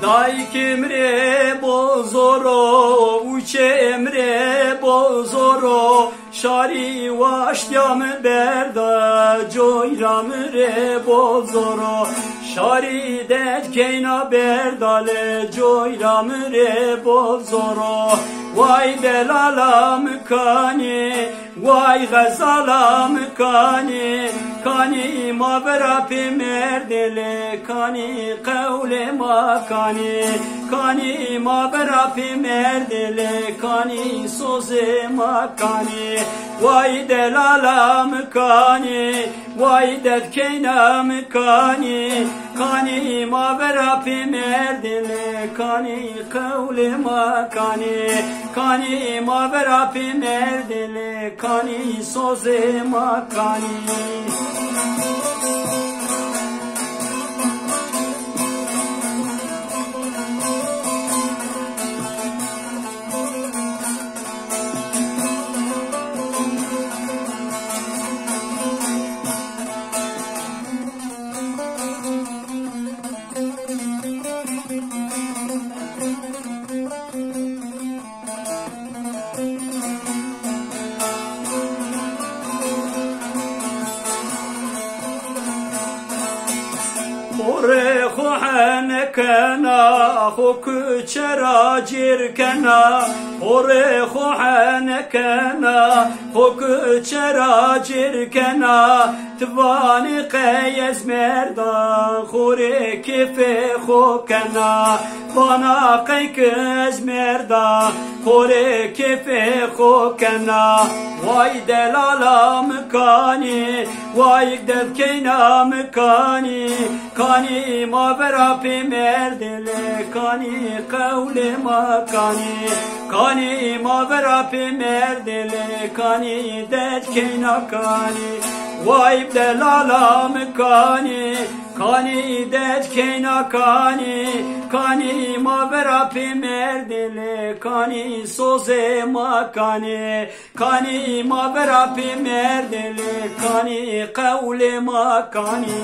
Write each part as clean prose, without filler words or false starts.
Dai kimre bozoro uçe emre bozoro şari vaştyam berda joyram re bozoro şari det keyna berdale joyram re bozoro vay delalam kani vay gazalam kani kani mavrapi merdele kani kavle makani kani mavrapi merdele kani soze makani vay delalam kani vay det keynam kani kani mavrapi merdele kani kavle makani kani mavrapi merdele kani soze makani Ore khohane kana khok chera jir kana ore khohane kana khok chera jir kana tvani qayes merda khore kefe khokana bana qaykez merda khore kefe khokana vay delalam kani vay del keynam kani kani mavrapi merdele kani kavle makani kani mavrapi merdele kani det keyna kani vay delalam kani kani det keyna kani kani mavrapi merdele kani soze makani kani mavrapi merdele kani kavle makani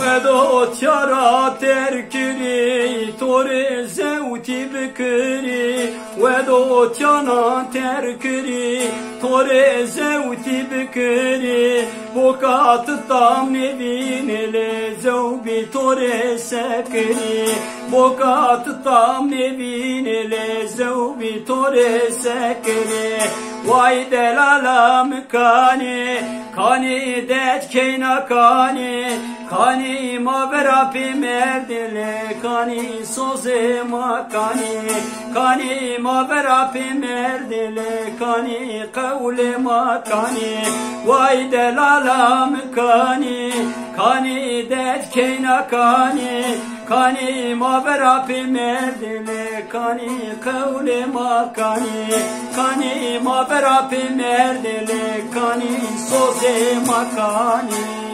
Vedo tiara terkiri tore zevti bikiri vedo tiana terkiri tore zevti bikiri bokat tam nevinele zevbi tore sekiri bokat tam nevinele zevbi tore sekiri vay delalam kani kani det keyna kani kani mavrapi merdele kani soze makani kani mavrapi merdele kani kavle makani vay delalam kani kani det keyna kani kani mavrapi merdele kani kavle makani kani mavrapi merdele kani soze makani